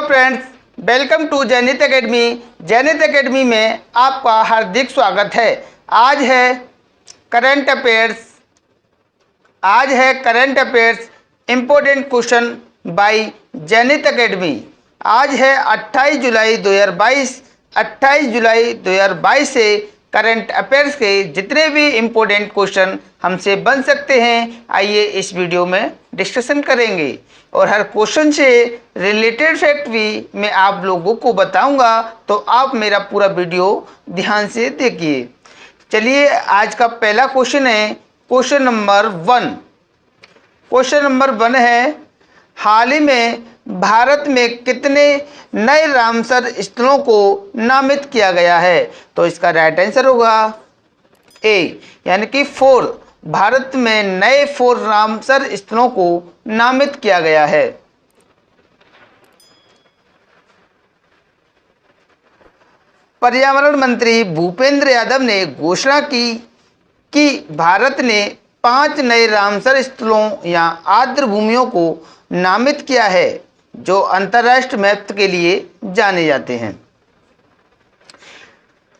Friends, welcome to Jainit academy. Jainit academy में आपका हार्दिक स्वागत है। आज है current affairs important question by Jainit academy. आज है 28 जुलाई 2022। 28 जुलाई 2022 से करंट अफेयर्स के जितने भी इम्पोर्टेंट क्वेश्चन हमसे बन सकते हैं, आइए इस वीडियो में डिस्कशन करेंगे और हर क्वेश्चन से रिलेटेड फैक्ट भी मैं आप लोगों को बताऊंगा, तो आप मेरा पूरा वीडियो ध्यान से देखिए। चलिए, आज का पहला क्वेश्चन है क्वेश्चन नंबर 1। क्वेश्चन नंबर 1 है, हाल ही में भारत में कितने नए रामसर स्थलों को नामित किया गया है? तो इसका राइट आंसर होगा ए, यानी कि 4। भारत में नए 4 रामसर स्थलों को नामित किया गया है। पर्यावरण मंत्री भूपेंद्र यादव ने घोषणा की कि भारत ने 5 नए रामसर स्थलों या आर्द्र भूमियों को नामित किया है जो अंतर्राष्ट्रीय महत्व के लिए जाने जाते हैं।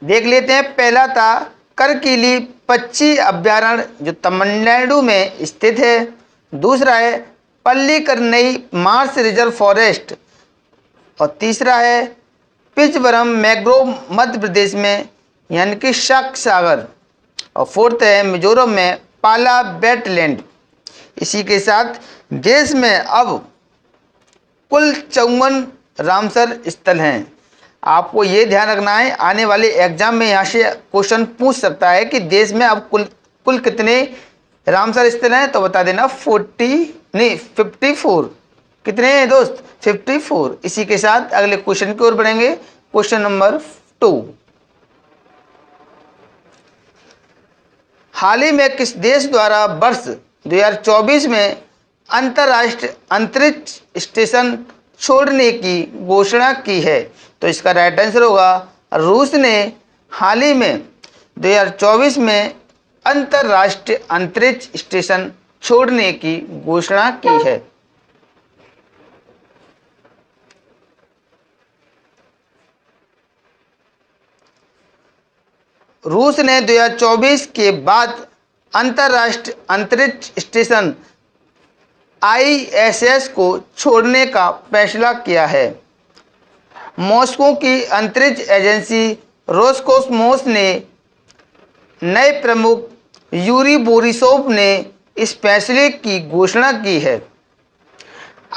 देख लेते हैं। पहला था करकिली पक्षी अभ्यारण्य जो तमिलनाडु में स्थित है। दूसरा है पल्लीकरनई मार्श रिजर्व फॉरेस्ट और तीसरा है पिचबरम मैंग्रोव मध्य प्रदेश में यानी कि शक सागर और फोर्थ है मिजोरम में पाला वेटलैंड। इसी के साथ देश में अब कुल 54 रामसर स्थल हैं। आपको ये ध्यान रखना है, आने वाले एग्जाम में यहाँ से क्वेश्चन पूछ सकता है कि देश में अब कुल कितने रामसर स्थल हैं, तो बता देना 54। कितने हैं दोस्त? 54। इसी के साथ अगले क्वेश्चन की ओर बढ़ेंगे। क्वेश्चन नंबर 2, हाल ही में किस देश द्वारा वर्ष 2024 में अंतर्राष्ट्रीय अंतरिक्ष स्टेशन छोड़ने की घोषणा की है? तो इसका राइट आंसर होगा रूस ने हाल ही में 2024 में अंतर्राष्ट्रीय अंतरिक्ष स्टेशन छोड़ने की घोषणा की है। रूस ने 2024 के बाद अंतर्राष्ट्रीय अंतरिक्ष स्टेशन ISS को छोड़ने का फैसला किया है। मॉस्को की अंतरिक्ष एजेंसी रोसकोसमोस ने नए प्रमुख यूरी बोरिसोव ने इस फैसले की घोषणा की है।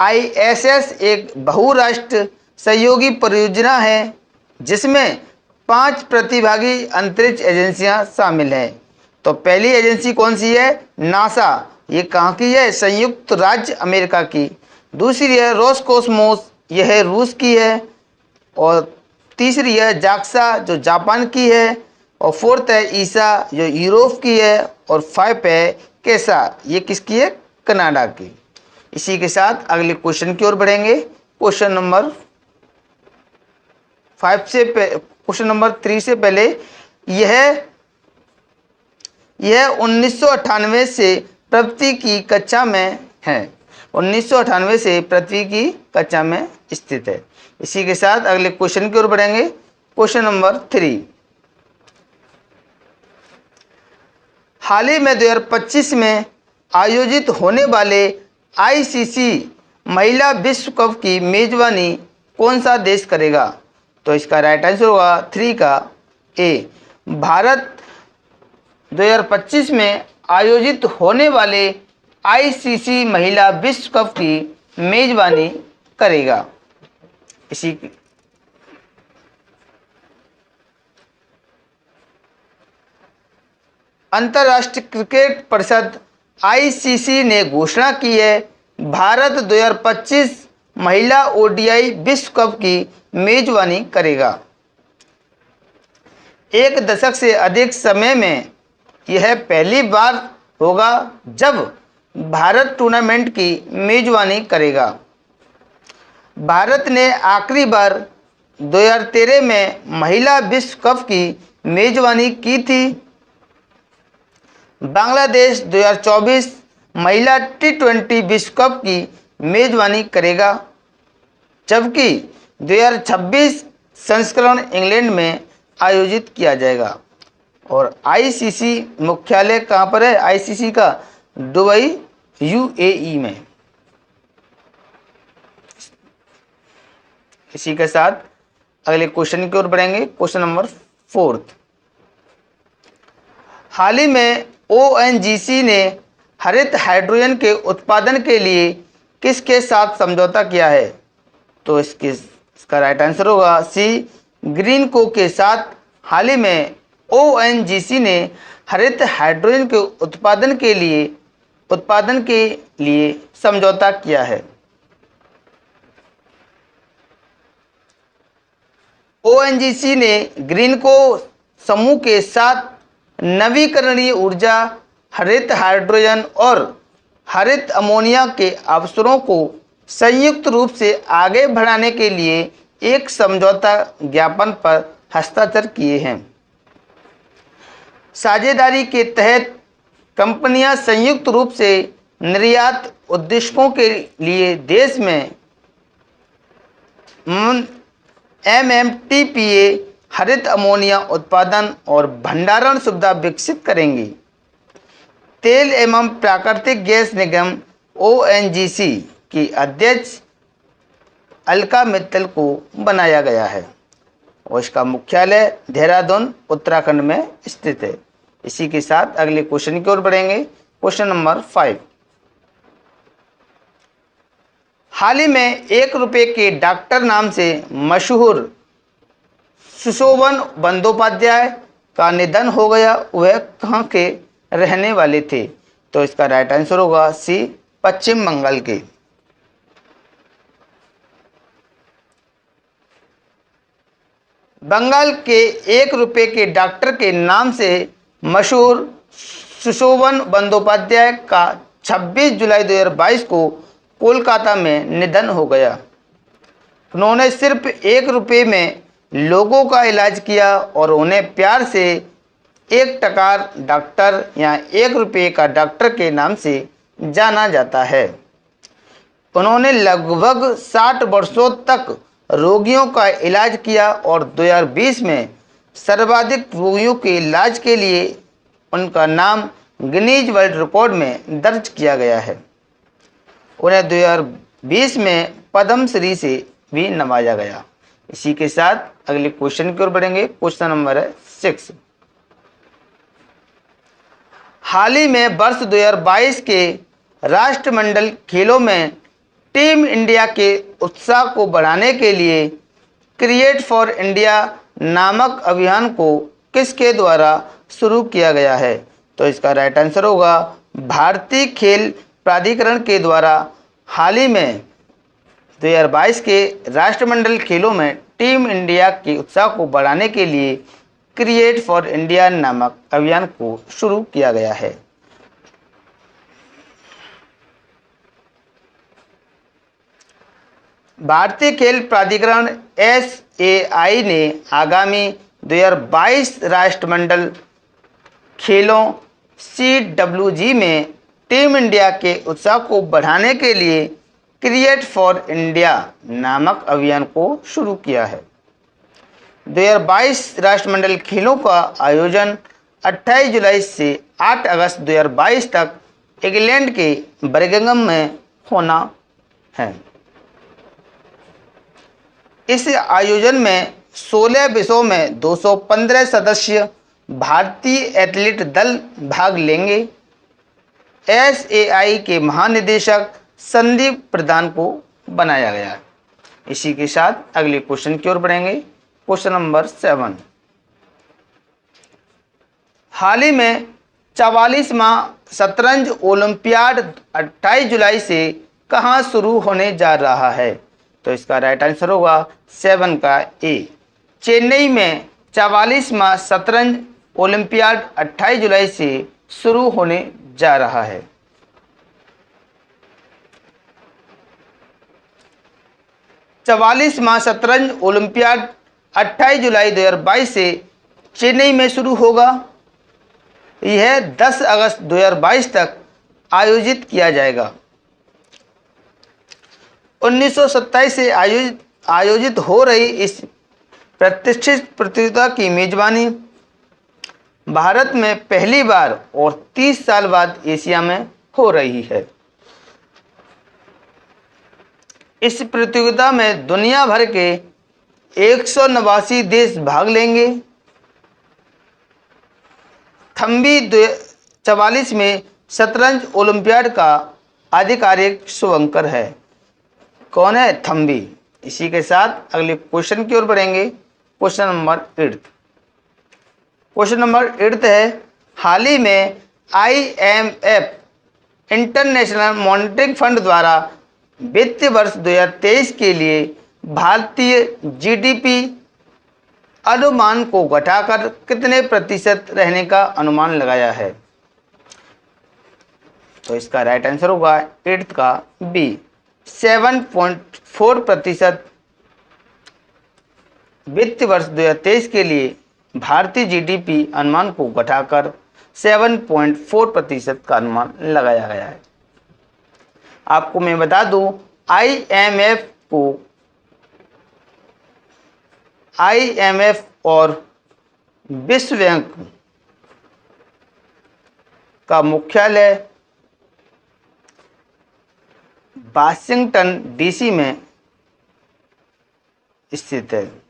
ISS एक बहुराष्ट्रीय सहयोगी परियोजना है जिसमें 5 प्रतिभागी अंतरिक्ष एजेंसियां शामिल हैं। तो पहली एजेंसी कौन सी है? नासा। ये कहाँ की है? संयुक्त राज्य अमेरिका की। दूसरी है रोसकोसमोस, यह है रूस की है। और तीसरी है जाक्सा जो जापान की है। और फोर्थ है ईसा जो यूरोप की है। और 5 है केसा, ये किसकी है? कनाडा की। इसी के साथ अगले क्वेश्चन की ओर बढ़ेंगे। क्वेश्चन नंबर 3 से पहले यह 1998 से पृथ्वी की कक्षा में है। 1998 से पृथ्वी की कक्षा में स्थित है। इसी के साथ अगले क्वेश्चन की ओर बढ़ेंगे। क्वेश्चन नंबर 3, हाल ही में 2025 में आयोजित होने वाले ICC महिला विश्व कप की मेजबानी कौन सा देश करेगा? तो इसका राइट आंसर होगा 3 का ए। भारत 2025 में आयोजित होने वाले ICC महिला विश्व कप की मेजबानी करेगा। इसी अंतर्राष्ट्रीय क्रिकेट परिषद ICC ने घोषणा की है भारत 2025 महिला ODI विश्व कप की मेजबानी करेगा। एक दशक से अधिक समय में यह पहली बार होगा जब भारत टूर्नामेंट की मेजबानी करेगा। भारत ने आखिरी बार 2013 में महिला विश्व कप की मेजबानी की थी। बांग्लादेश 2024 महिला T20 विश्व कप की मेजबानी करेगा। जबकि 2026 संस्करण इंग्लैंड में आयोजित किया जाएगा। और आईसीसी मुख्यालय कहाँ पर है? आईसीसी का दुबई यूएई में। इसी के साथ अगले क्वेश्चन की ओर बढ़ेंगे। Question number 4। हाल ही में ओएनजीसी ने हरित हाइड्रोजन के उत्पादन के लिए किसके साथ समझौता किया है? तो इसका राइट आंसर होगा सी, ग्रीनको के साथ हाल ही में ओएनजीसी ने हरित हाइड्रोजन के उत्पादन के लिए समझौता किया है। ओएनजीसी ने ग्रीनको समूह के साथ नवीकरणीय ऊर्जा, हरित हाइड्रोजन और हरित अमोनिया के अवसरों को संयुक्त रूप से आगे बढ़ाने के लिए एक समझौता ज्ञापन पर हस्ताक्षर किए हैं। साझेदारी के तहत कंपनियां संयुक्त रूप से निर्यात उद्देश्यों के लिए देश में एमएमटीपीए हरित अमोनिया उत्पादन और भंडारण सुविधा विकसित करेंगी। तेल एवं प्राकृतिक गैस निगम ओएनजीसी की अध्यक्ष अलका मित्तल को बनाया गया है और इसका मुख्यालय देहरादून उत्तराखंड में स्थित है। इसी के साथ अगले क्वेश्चन की ओर बढ़ेंगे। Question number 5। हाल ही में 1 रुपये के डॉक्टर नाम से मशहूर सुशोभन बंदोपाध्याय का निधन हो गया। वह कहाँ के रहने वाले थे? तो इसका राइट आंसर होगा सी, पश्चिम बंगाल के। बंगाल के 1 रुपये के डॉक्टर के नाम से मशहूर सुशोभन बंदोपाध्याय का 26 जुलाई 2022 को कोलकाता में निधन हो गया। उन्होंने सिर्फ 1 रुपये में लोगों का इलाज किया और उन्हें प्यार से 1 टकार डॉक्टर या 1 रुपये का डॉक्टर के नाम से जाना जाता है। उन्होंने लगभग 60 वर्षों तक रोगियों का इलाज किया और 2020 में सर्वाधिक रोगियों के इलाज के लिए उनका नाम गिनीज वर्ल्ड रिकॉर्ड में दर्ज किया गया है। उन्हें 2020 में पद्मश्री से भी नवाजा गया। इसी के साथ अगले क्वेश्चन की ओर बढ़ेंगे। Question number 6। हाल ही में वर्ष 2022 के राष्ट्रमंडल खेलों में टीम इंडिया के उत्साह को बढ़ाने के लिए क्रिएट फॉर इंडिया नामक अभियान को किसके द्वारा शुरू किया गया है? तो इसका राइट आंसर होगा भारतीय खेल प्राधिकरण के द्वारा हाल ही में 2022 के राष्ट्रमंडल खेलों में टीम इंडिया के उत्साह को बढ़ाने के लिए क्रिएट फॉर इंडिया नामक अभियान को शुरू किया गया है। भारतीय खेल प्राधिकरण SAI ने आगामी 2022 राष्ट्रमंडल खेलों CWG में टीम इंडिया के उत्साह को बढ़ाने के लिए क्रिएट फॉर इंडिया नामक अभियान को शुरू किया है। 2022 राष्ट्रमंडल खेलों का आयोजन 28 जुलाई से 8 अगस्त 2022 तक इंग्लैंड के बर्मिंघम में होना है। इस आयोजन में 16 विषयों में 215 सदस्य भारतीय एथलीट दल भाग लेंगे। SAI के महानिदेशक संदीप प्रधान को बनाया गया है। इसी के साथ अगले क्वेश्चन की ओर बढ़ेंगे। Question number 7। हाल ही में 44वां शतरंज ओलंपियाड 28 जुलाई से कहाँ शुरू होने जा रहा है? तो इसका राइट आंसर होगा 7 का ए। चेन्नई में 44वां शतरंज ओलंपियाड 28 जुलाई से शुरू होने जा रहा है। चवालीसवां शतरंज ओलंपियाड 28 जुलाई 2022 से चेन्नई में शुरू होगा। यह 10 अगस्त 2022 तक आयोजित किया जाएगा। 1927 से आयोजित हो रही इस प्रतिष्ठित प्रतियोगिता की मेजबानी भारत में पहली बार और 30 साल बाद एशिया में हो रही है। इस प्रतियोगिता में दुनिया भर के 189 देश भाग लेंगे। थम्बी 44 में शतरंज ओलंपियाड का आधिकारिक शुभंकर है। कौन है? थम्बी। इसी के साथ अगले क्वेश्चन की ओर बढ़ेंगे। Question number 8। क्वेश्चन नंबर 8 है, हाल ही में IMF इंटरनेशनल मॉनेटरी फंड द्वारा वित्तीय वर्ष 2023 के लिए भारतीय जीडीपी अनुमान को घटाकर कितने प्रतिशत रहने का अनुमान लगाया है? तो इसका राइट आंसर होगा 8 का बी, 7.4%। वित्तीय वर्ष 2023 के लिए भारतीय जीडीपी अनुमान को घटाकर 7.4% का अनुमान लगाया गया है। आपको मैं बता दूं, IMF और विश्व बैंक का मुख्यालय वाशिंगटन डीसी में स्थित है।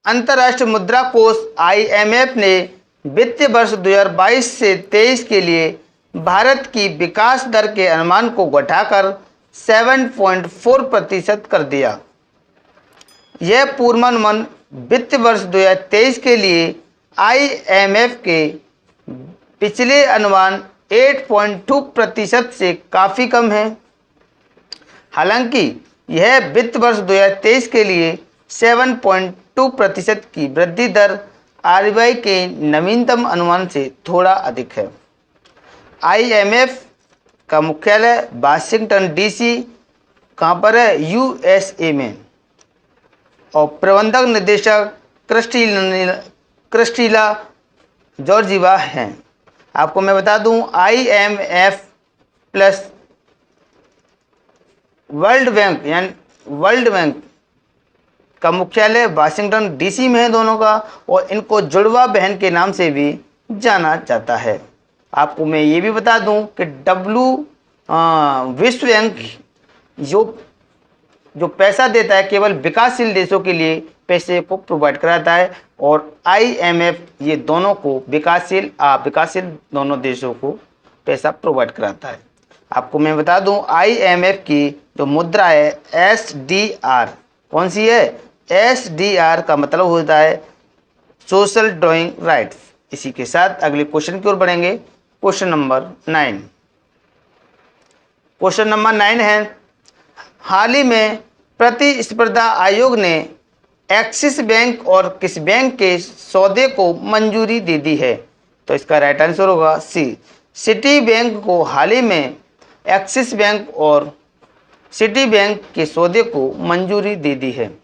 अंतर्राष्ट्रीय मुद्रा कोष IMF ने वित्तीय वर्ष 2022 से 23 के लिए भारत की विकास दर के अनुमान को घटाकर 7.4% कर दिया। यह पूर्वानुमान वित्तीय वर्ष 2023 के लिए IMF के पिछले अनुमान 8.2% से काफ़ी कम है। हालांकि यह वित्त वर्ष 2023 के लिए 7.2% की वृद्धि दर RBI के नवीनतम अनुमान से थोड़ा अधिक है। IMF का मुख्यालय वाशिंगटन डीसी कहाँ पर है? USA में। और प्रबंधक निदेशक क्रिस्टीला जॉर्जिवा हैं। आपको मैं बता दूं, IMF प्लस वर्ल्ड बैंक का मुख्यालय वाशिंगटन डीसी में है दोनों का, और इनको जुड़वा बहन के नाम से भी जाना जाता है। आपको मैं ये भी बता दूं कि विश्व बैंक जो पैसा देता है केवल विकासशील देशों के लिए पैसे को प्रोवाइड कराता है, और IMF ये दोनों को विकासशील दोनों देशों को पैसा प्रोवाइड कराता है। आपको मैं बता दूं, IMF की जो मुद्रा है SDR, कौन सी है? SDR का मतलब होता है सोशल ड्राइंग राइट्स। इसी के साथ अगले क्वेश्चन की ओर बढ़ेंगे। Question number 9। क्वेश्चन नंबर 9 है, हाल ही में प्रतिस्पर्धा आयोग ने एक्सिस बैंक और किस बैंक के सौदे को मंजूरी दे दी है? तो इसका राइट आंसर होगा सी, सिटी बैंक को हाल ही में एक्सिस बैंक और सिटी बैंक के सौदे को मंजूरी दे दी है।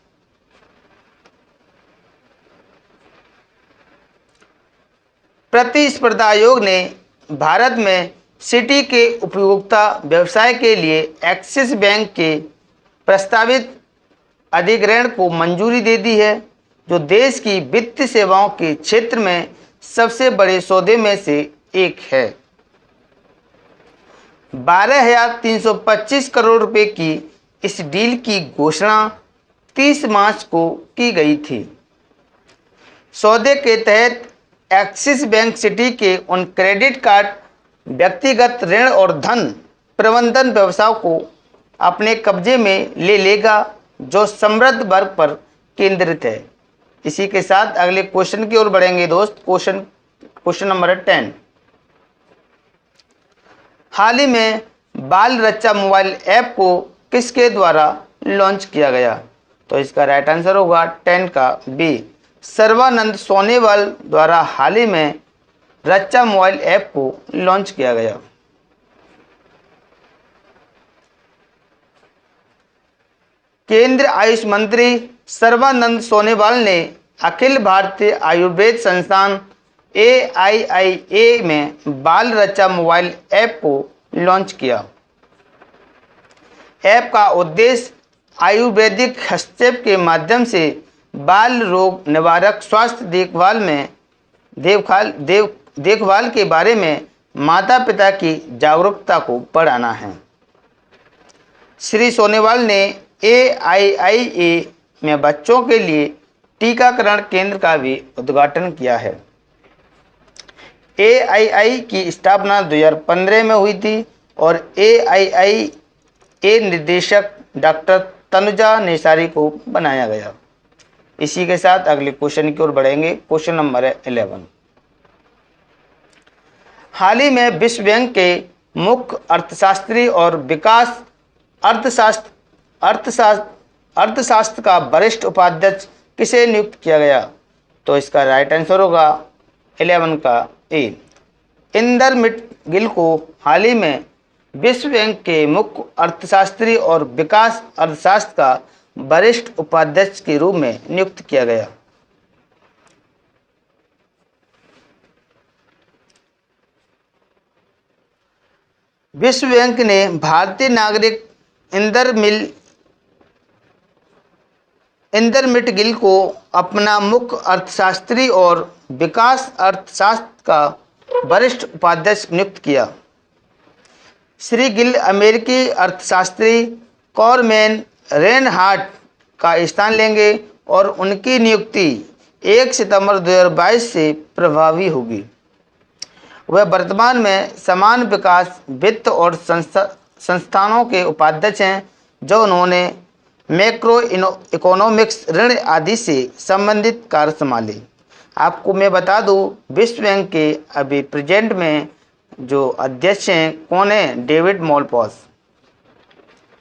प्रतिस्पर्धा आयोग ने भारत में सिटी के उपभोक्ता व्यवसाय के लिए एक्सिस बैंक के प्रस्तावित अधिग्रहण को मंजूरी दे दी है, जो देश की वित्तीय सेवाओं के क्षेत्र में सबसे बड़े सौदे में से एक है। 12,325 करोड़ रुपए की इस डील की घोषणा 30 मार्च को की गई थी। सौदे के तहत एक्सिस बैंक सिटी के उन क्रेडिट कार्ड, व्यक्तिगत ऋण और धन प्रबंधन व्यवसायों को अपने कब्जे में ले लेगा जो समृद्ध वर्ग पर केंद्रित है। इसी के साथ अगले क्वेश्चन की ओर बढ़ेंगे दोस्त। Question number 10। हाल ही में बाल रक्षा मोबाइल ऐप को किसके द्वारा लॉन्च किया गया? तो इसका राइट आंसर होगा 10 का बी, सर्बानंद सोनोवाल द्वारा हाल ही में रक्षा मोबाइल ऐप को लॉन्च किया गया। केंद्रीय आयुष मंत्री सर्बानंद सोनोवाल ने अखिल भारतीय आयुर्वेद संस्थान AIIA में बाल रचा मोबाइल ऐप को लॉन्च किया। ऐप का उद्देश्य आयुर्वेदिक हस्तक्षेप के माध्यम से बाल रोग निवारक स्वास्थ्य देखभाल के बारे में माता पिता की जागरूकता को बढ़ाना है। श्री सोनोवाल ने AIIA में बच्चों के लिए टीकाकरण केंद्र का भी उद्घाटन किया है। AII की स्थापना 2015 में हुई थी और AIIA निर्देशक डॉक्टर तनुजा नेसारी को बनाया गया। इसी के साथ अगले क्वेश्चन की ओर बढ़ेंगे। क्वेश्चन नंबर है 11। हाल ही में विश्व बैंक के मुख्य अर्थशास्त्री और विकास अर्थशास्त्र का वरिष्ठ उपाध्यक्ष किसे नियुक्त किया गया? तो इसका राइट आंसर होगा 11 का ए, इंदरमित गिल को हाल ही में विश्व बैंक के मुख्य अर्थशास्त्री और विकास अर्थशास्त्र का वरिष्ठ उपाध्यक्ष के रूप में नियुक्त किया गया। विश्व बैंक ने भारतीय नागरिक इंदरमित गिल को अपना मुख्य अर्थशास्त्री और विकास अर्थशास्त्र का वरिष्ठ उपाध्यक्ष नियुक्त किया। श्री गिल अमेरिकी अर्थशास्त्री कॉरमेन रेनहार्ट का स्थान लेंगे और उनकी नियुक्ति 1 सितंबर 2022 से प्रभावी होगी। वह वर्तमान में समान विकास वित्त और संस्थानों के उपाध्यक्ष हैं, जो उन्होंने मैक्रो इकोनॉमिक्स, ऋण आदि से संबंधित कार्य संभाले। आपको मैं बता दूं, विश्व बैंक के अभी प्रेजेंट में जो अध्यक्ष हैं कौन है? डेविड मॉलपास।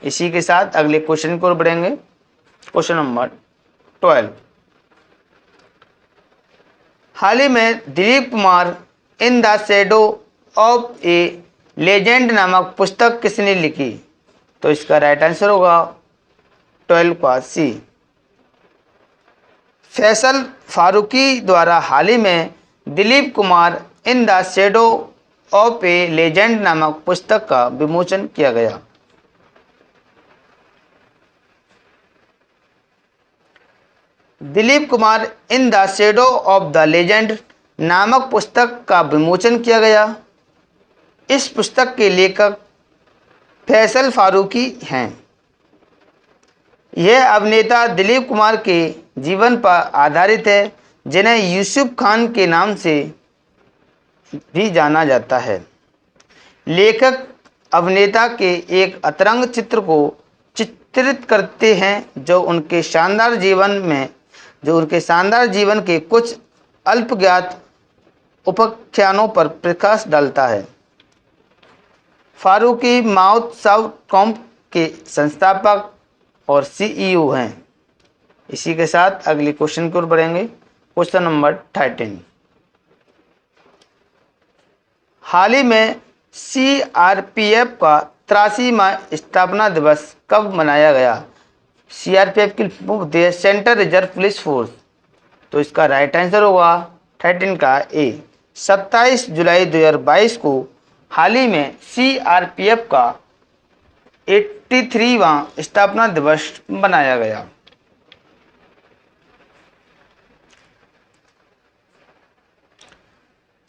इसी के साथ अगले क्वेश्चन की ओर बढ़ेंगे। Question number 12। हाल ही में Dilip Kumar in the shadow of A legend नामक पुस्तक किसने लिखी? तो इसका राइट आंसर होगा 12 का सी, फैसल फारूकी द्वारा हाल ही में Dilip Kumar in the shadow of A legend नामक पुस्तक का विमोचन किया गया। Dilip Kumar in the shadow of the legend नामक पुस्तक का विमोचन किया गया। इस पुस्तक के लेखक फैसल फारूकी हैं। यह अभिनेता दिलीप कुमार के जीवन पर आधारित है, जिन्हें यूसुफ खान के नाम से भी जाना जाता है। लेखक अभिनेता के एक अंतरंग चित्र को चित्रित करते हैं जो उनके शानदार जीवन के कुछ अल्पज्ञात उपाख्यानों पर प्रकाश डालता है। फारूकी माउथ.com के संस्थापक और CEO हैं। इसी के साथ अगले क्वेश्चन की ओर बढ़ेंगे। Question number 13। हाल ही में CRPF का 83वां स्थापना दिवस कब मनाया गया? CRPF की होती है सेंट्रल रिजर्व पुलिस फोर्स। तो इसका राइट आंसर होगा 13 का ए, 27 जुलाई 2022 को हाल ही में CRPF का 83वां स्थापना दिवस मनाया गया।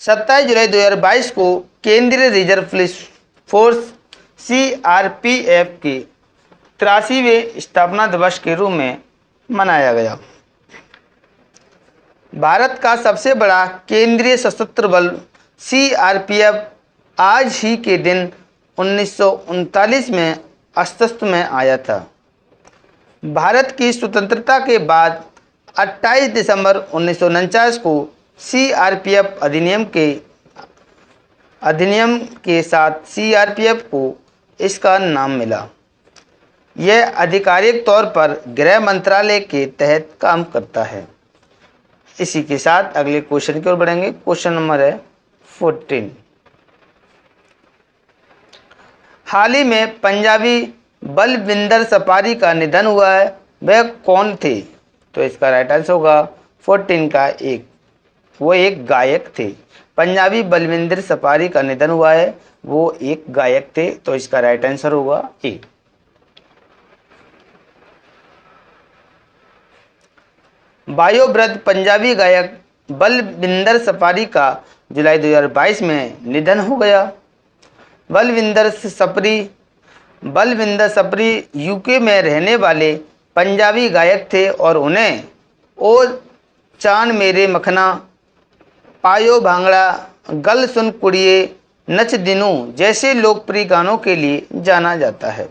जुलाई 2022 को केंद्रीय रिजर्व पुलिस फोर्स CRPF के 83वें स्थापना दिवस के रूप में मनाया गया। भारत का सबसे बड़ा केंद्रीय सशस्त्र बल CRPF आज ही के दिन 1939 में अस्तित्व में आया था। भारत की स्वतंत्रता के बाद 28 दिसंबर 1949 को CRPF अधिनियम के साथ CRPF को इसका नाम मिला। यह आधिकारिक तौर पर गृह मंत्रालय के तहत काम करता है। इसी के साथ अगले क्वेश्चन की ओर बढ़ेंगे। क्वेश्चन नंबर है 14। हाल ही में पंजाबी बलविंदर सपारी का निधन हुआ है, वह कौन थे? तो इसका राइट आंसर होगा 14 का एक, वो एक गायक थे। पंजाबी बलविंदर सफारी का निधन हुआ है, वो एक गायक थे, तो इसका राइट आंसर होगा ए। बायोव्रत पंजाबी गायक बलविंदर सफारी का जुलाई 2022 में निधन हो गया। बलविंदर सफरी यूके में रहने वाले पंजाबी गायक थे और उन्हें ओ चान मेरे मखना, पायो भांगड़ा, गल सुन कुड़िए, नच दिनू जैसे लोकप्रिय गानों के लिए जाना जाता है।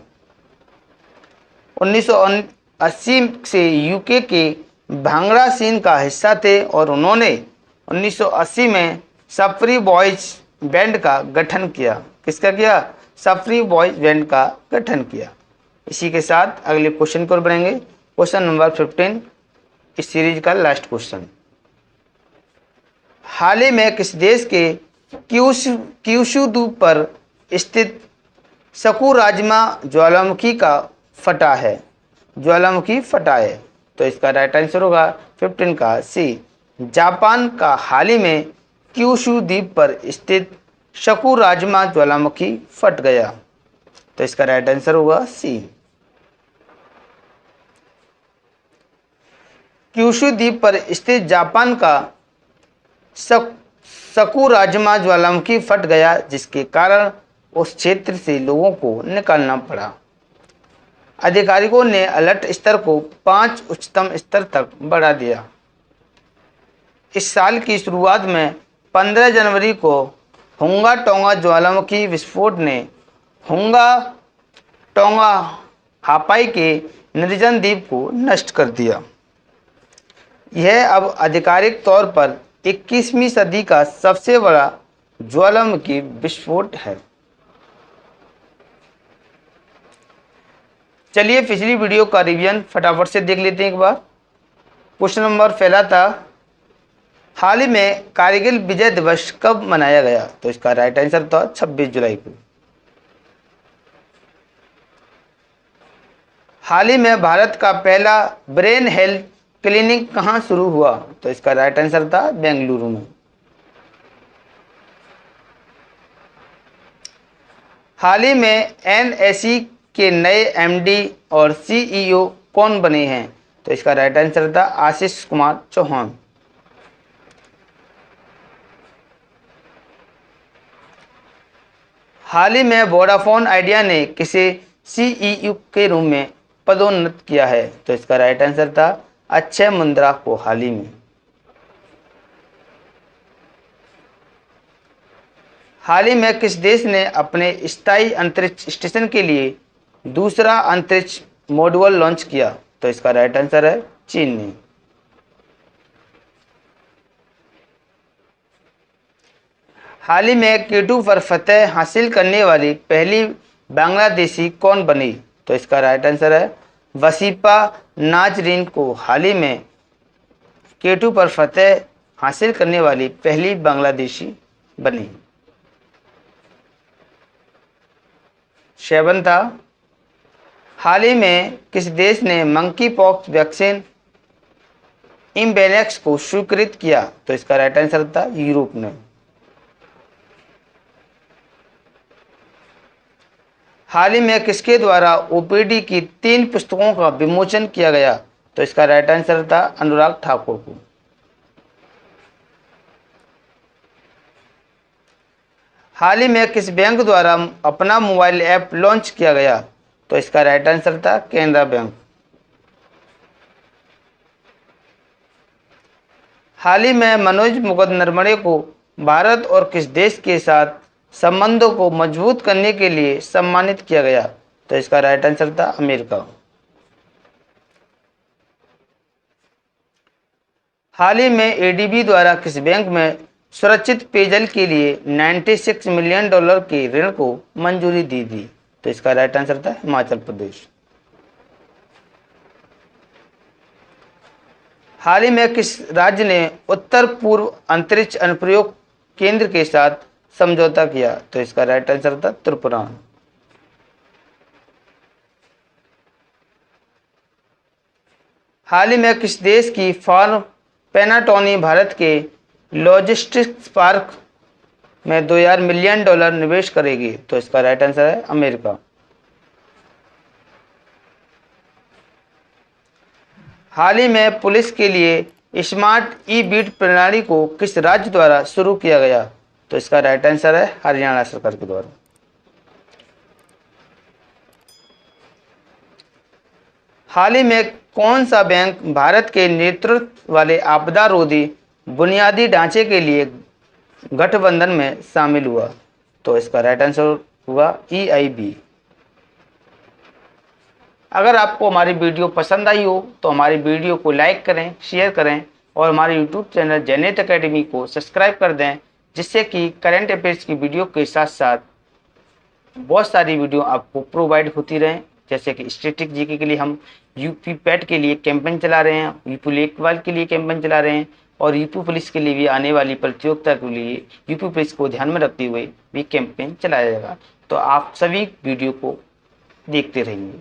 1980 से यूके के भांगड़ा सीन का हिस्सा थे और उन्होंने 1980 में सफरी बॉयज बैंड का गठन किया। किसका किया? सफरी बॉयज बैंड का गठन किया। इसी के साथ अगले क्वेश्चन की ओर बढ़ेंगे। क्वेश्चन नंबर 15 इस सीरीज का लास्ट क्वेश्चन। हाल ही में किस देश के क्यूशू द्वीप पर स्थित सकुराजिमा ज्वालामुखी का फटा है? ज्वालामुखी फटा है, तो इसका राइट आंसर होगा 15 का सी। जापान का हाल ही में क्यूशू द्वीप पर स्थित सकुराजिमा ज्वालामुखी फट गया, तो इसका राइट आंसर होगा सी। क्यूशू द्वीप पर स्थित जापान का सकुराजिमा ज्वालामुखी फट गया, जिसके कारण उस क्षेत्र से लोगों को निकलना पड़ा। अधिकारियों ने अलर्ट स्तर को 5 उच्चतम स्तर तक बढ़ा दिया। इस साल की शुरुआत में 15 जनवरी को हुंगा टोंगा ज्वालामुखी विस्फोट ने हुंगा टोंगा हापाई के निर्जन द्वीप को नष्ट कर दिया। यह अब आधिकारिक तौर पर 21वीं सदी का सबसे बड़ा ज्वालामुखी विस्फोट है। चलिए पिछली वीडियो का रिवीजन फटाफट से देख लेते हैं एक बार। क्वेश्चन नंबर पहला था, हाल ही में कारगिल विजय दिवस कब मनाया गया? तो इसका राइट आंसर था 26 जुलाई को। हाल ही में भारत का पहला ब्रेन हेल्थ क्लिनिक कहां शुरू हुआ? तो इसका राइट आंसर था बेंगलुरु में। हाल ही में एनएसई के नए एमडी और सीईओ कौन बने हैं? तो इसका राइट आंसर था आशीष कुमार चौहान। हाल ही में वोडाफोन आइडिया ने किसे सीईओ के रूप में पदोन्नत किया है? तो इसका राइट आंसर था अक्षय मुंद्रा को हाल ही में। हाल ही में किस देश ने अपने स्थायी अंतरिक्ष स्टेशन के लिए दूसरा अंतरिक्ष मॉड्यूल लॉन्च किया? तो इसका राइट आंसर है चीन ने। हाल ही में केटू पर फतह हासिल करने वाली पहली बांग्लादेशी कौन बनी? तो इसका राइट आंसर है वसीफा नाजरीन को हाल ही में केटू पर फतह हासिल करने वाली पहली बांग्लादेशी बनी। 7 था, हाल ही में किस देश ने मंकी पॉक्स वैक्सीन इम्बेनेक्स को स्वीकृत किया? तो इसका राइट आंसर था यूरोप ने। हाल ही में किसके द्वारा ओपीडी की 3 पुस्तकों का विमोचन किया गया? तो इसका राइट आंसर था अनुराग ठाकुर को। हाल ही में किस बैंक द्वारा अपना मोबाइल ऐप लॉन्च किया गया? तो इसका राइट आंसर था केनरा बैंक। हाल ही में मनोज मुकुंद नरवणे को भारत और किस देश के साथ संबंधों को मजबूत करने के लिए सम्मानित किया गया? तो इसका राइट आंसर था अमेरिका। हाल ही में एडीबी द्वारा किस बैंक में सुरक्षित पेयजल के लिए $96 मिलियन के ऋण को मंजूरी दी थी? तो इसका राइट आंसर था हिमाचल प्रदेश। हाल ही में किस राज्य ने उत्तर पूर्व अंतरिक्ष अनुप्रयोग केंद्र के साथ समझौता किया? तो इसका राइट आंसर था त्रिपुरा। हाल ही में किस देश की फॉर्म पेनाटोनी भारत के लॉजिस्टिक्स पार्क में $2000 मिलियन निवेश करेगी? तो इसका राइट आंसर है अमेरिका। हाल ही में पुलिस के लिए स्मार्ट ई बीट प्रणाली को किस राज्य द्वारा शुरू किया गया? तो इसका राइट आंसर है हरियाणा सरकार के द्वारा। हाल ही में कौन सा बैंक भारत के नेतृत्व वाले आपदा रोधी बुनियादी ढांचे के लिए गठबंधन में शामिल हुआ? तो इसका राइट आंसर हुआ EIB। अगर आपको हमारी वीडियो पसंद आई हो तो हमारी वीडियो को लाइक करें, शेयर करें और हमारे यूट्यूब चैनल जेनेट एकेडमी को सब्सक्राइब कर दें, जिससे कि करंट अफेयर्स की वीडियो के साथ साथ बहुत सारी वीडियो आपको प्रोवाइड होती रहें। जैसे कि स्टैटिक जीके के लिए हम यूपी पैट के लिए कैंपेन चला रहे हैं, यूपी लेखपाल के लिए कैंपेन चला रहे हैं और यूपी पुलिस के लिए भी आने वाली प्रतियोगिता के लिए यूपी पुलिस को ध्यान में रखते हुए भी कैंपेन चलाया जाएगा। तो आप सभी वीडियो को देखते रहिए।